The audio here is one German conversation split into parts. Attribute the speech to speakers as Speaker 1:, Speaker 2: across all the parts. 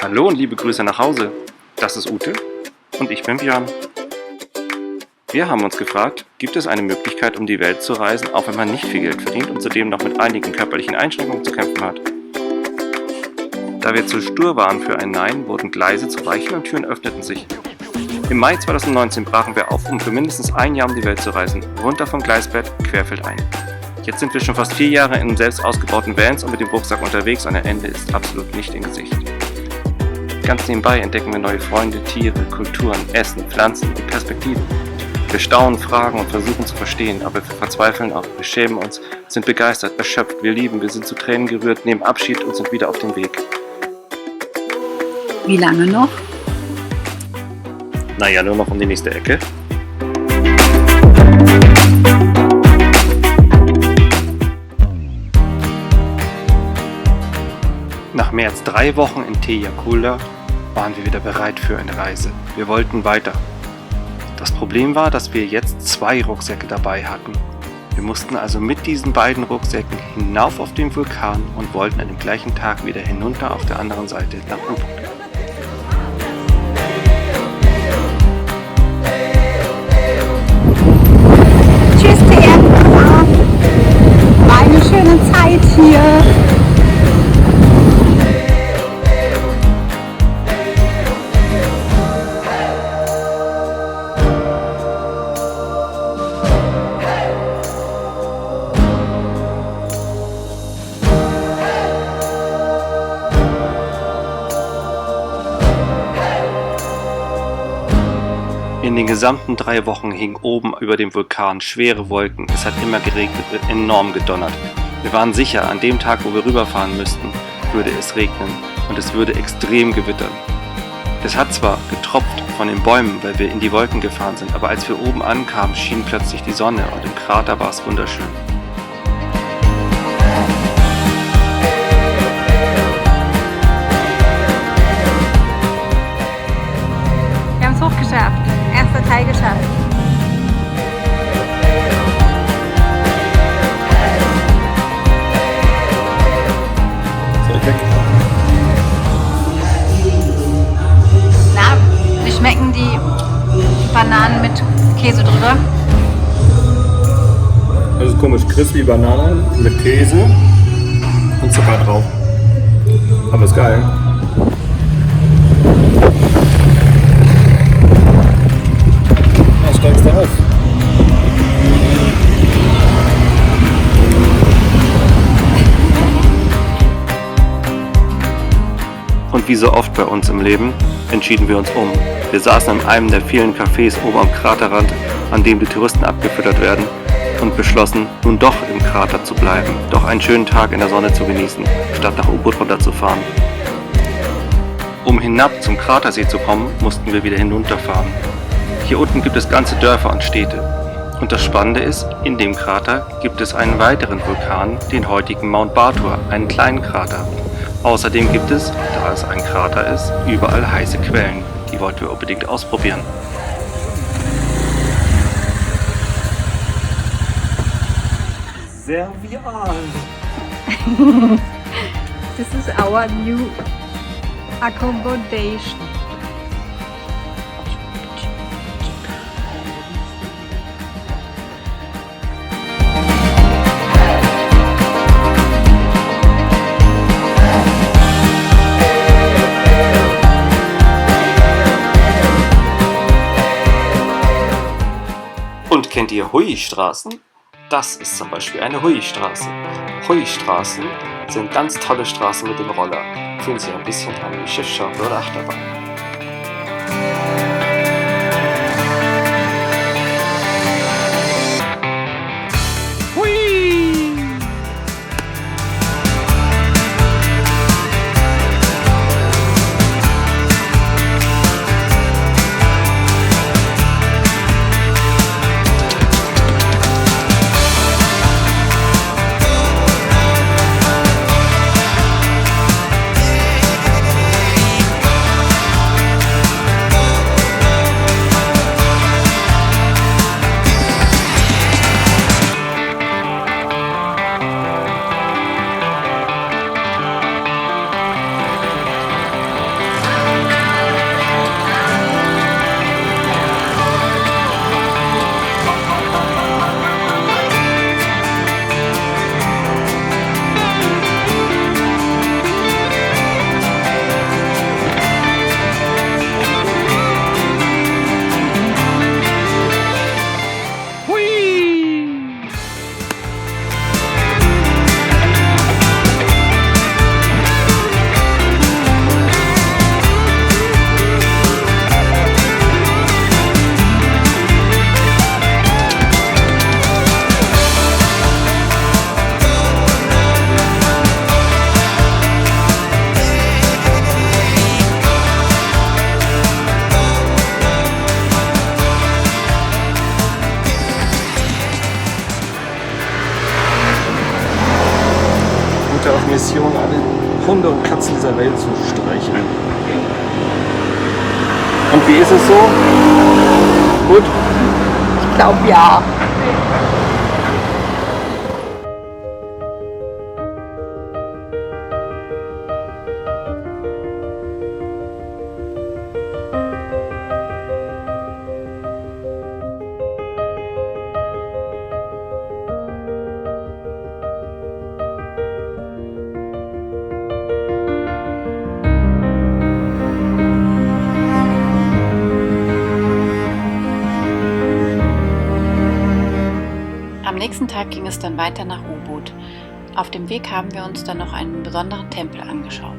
Speaker 1: Hallo und liebe Grüße nach Hause. Das ist Ute und ich bin Björn. Wir haben uns gefragt, gibt es eine Möglichkeit, um die Welt zu reisen, auch wenn man nicht viel Geld verdient und zudem noch mit einigen körperlichen Einschränkungen zu kämpfen hat? Da wir zu stur waren für ein Nein, wurden Gleise zu Weichen und Türen öffneten sich. Im Mai 2019 brachen wir auf, um für mindestens ein Jahr um die Welt zu reisen, runter vom Gleisbett, querfeldein. Jetzt sind wir schon fast 4 Jahre in selbst ausgebauten Vans und mit dem Rucksack unterwegs und ein Ende ist absolut nicht in Sicht. Ganz nebenbei entdecken wir neue Freunde, Tiere, Kulturen, Essen, Pflanzen und Perspektiven. Wir staunen, fragen und versuchen zu verstehen, aber wir verzweifeln auch, wir schämen uns, sind begeistert, erschöpft, wir lieben, wir sind zu Tränen gerührt, nehmen Abschied und sind wieder auf dem Weg.
Speaker 2: Wie lange noch?
Speaker 1: Naja, nur noch um die nächste Ecke. Nach mehr als 3 Wochen in Tejakula waren wir wieder bereit für eine Reise. Wir wollten weiter. Das Problem war, dass wir jetzt 2 Rucksäcke dabei hatten. Wir mussten also mit diesen beiden Rucksäcken hinauf auf den Vulkan und wollten an dem gleichen Tag wieder hinunter auf der anderen Seite nach Ubud.
Speaker 2: Tschüss, Tejakula. War eine schöne Zeit hier.
Speaker 1: In den gesamten 3 Wochen hingen oben über dem Vulkan schwere Wolken. Es hat immer geregnet, enorm gedonnert. Wir waren sicher, an dem Tag, wo wir rüberfahren müssten, würde es regnen und es würde extrem gewittern. Es hat zwar getropft von den Bäumen, weil wir in die Wolken gefahren sind, aber als wir oben ankamen, schien plötzlich die Sonne und im Krater war es wunderschön.
Speaker 2: Wir haben es hochgeschafft. Erster Teil geschafft.
Speaker 1: Soll ich weg?
Speaker 2: Na, wie schmecken die Bananen mit Käse drüber?
Speaker 1: Das ist komisch, crispy Banane mit Käse und Zucker drauf. Aber ist geil. Steigst du auf. Und wie so oft bei uns im Leben, entschieden wir uns um. Wir saßen in einem der vielen Cafés oben am Kraterrand, an dem die Touristen abgefüttert werden, und beschlossen, nun doch im Krater zu bleiben, doch einen schönen Tag in der Sonne zu genießen, statt nach Ubud runterzufahren. Um hinab zum Kratersee zu kommen, mussten wir wieder hinunterfahren. Hier unten gibt es ganze Dörfer und Städte. Und das Spannende ist, in dem Krater gibt es einen weiteren Vulkan, den heutigen Mount Batur, einen kleinen Krater. Außerdem gibt es, da es ein Krater ist, überall heiße Quellen. Die wollten wir unbedingt ausprobieren. Servial.
Speaker 2: This is our new accommodation.
Speaker 1: Und kennt ihr Hui-Straßen? Das ist zum Beispiel eine Hui-Straße. Hui-Straßen sind ganz tolle Straßen mit dem Roller. Fühlen sich ein bisschen an wie Schiffsschaukel oder Achterbahn.
Speaker 3: Hunde und Katzen dieser Welt zu streicheln.
Speaker 1: Und wie ist es so? Gut?
Speaker 2: Ich glaube ja.
Speaker 4: Am nächsten Tag ging es dann weiter nach U-Boot. Auf dem Weg haben wir uns dann noch einen besonderen Tempel angeschaut.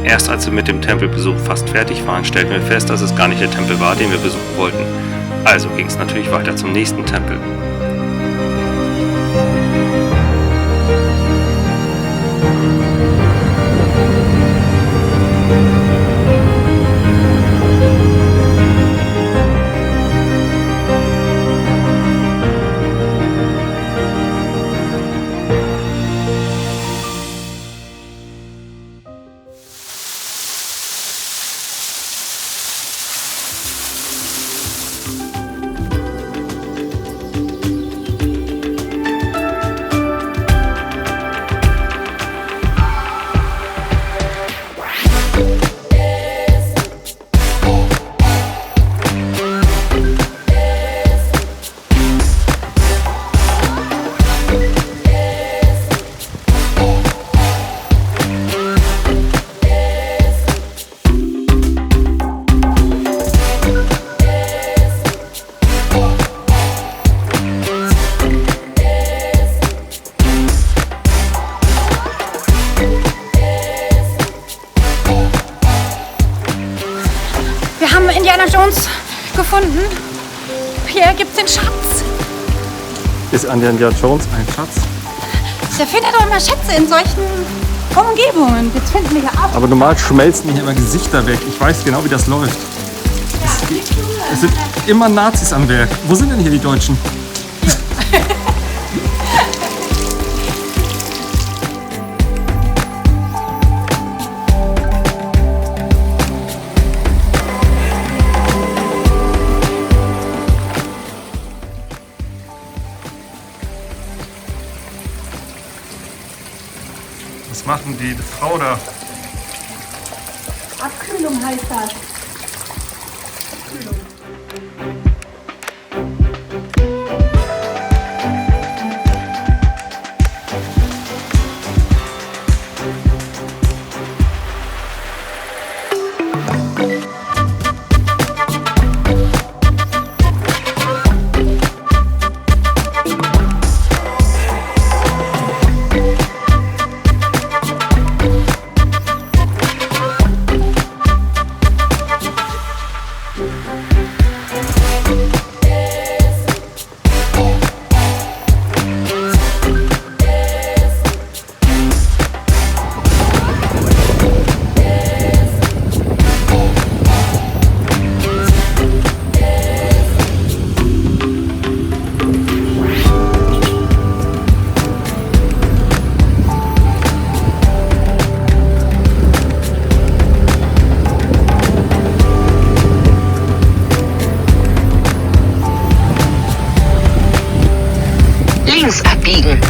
Speaker 1: Erst als wir mit dem Tempelbesuch fast fertig waren, stellten wir fest, dass es gar nicht der Tempel war, den wir besuchen wollten. Also ging es natürlich weiter zum nächsten Tempel.
Speaker 2: Wir haben Indiana Jones gefunden. Hier gibt's den Schatz.
Speaker 3: Ist Indiana Jones ein Schatz?
Speaker 2: Der findet doch immer Schätze in solchen Umgebungen. Jetzt finden wir hier auch.
Speaker 3: Aber normal schmelzen hier immer Gesichter weg. Ich weiß genau, wie das läuft. Es sind immer Nazis am Werk. Wo sind denn hier die Deutschen? Was macht denn die Frau da?
Speaker 2: Abkühlung heißt das.
Speaker 5: links abbiegen.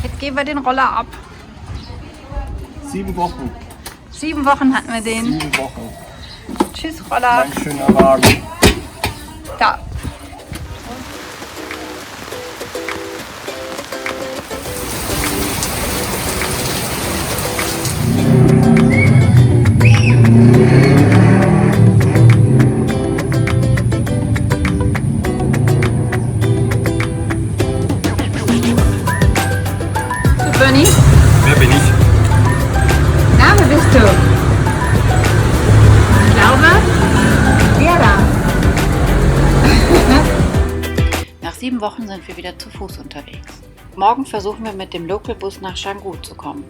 Speaker 2: Jetzt geben wir den Roller ab.
Speaker 3: 7 Wochen.
Speaker 2: 7 Wochen hatten wir den.
Speaker 3: 7 Wochen.
Speaker 2: Tschüss, Roller.
Speaker 3: Ein schöner Wagen.
Speaker 2: Da. Du, Bernie?
Speaker 3: Wer bin ich?
Speaker 2: Na, wer bist du? Ich glaube, der da.
Speaker 4: Nach 7 Wochen sind wir wieder zu Fuß unterwegs. Morgen versuchen wir mit dem Local-Bus nach Canggu zu kommen.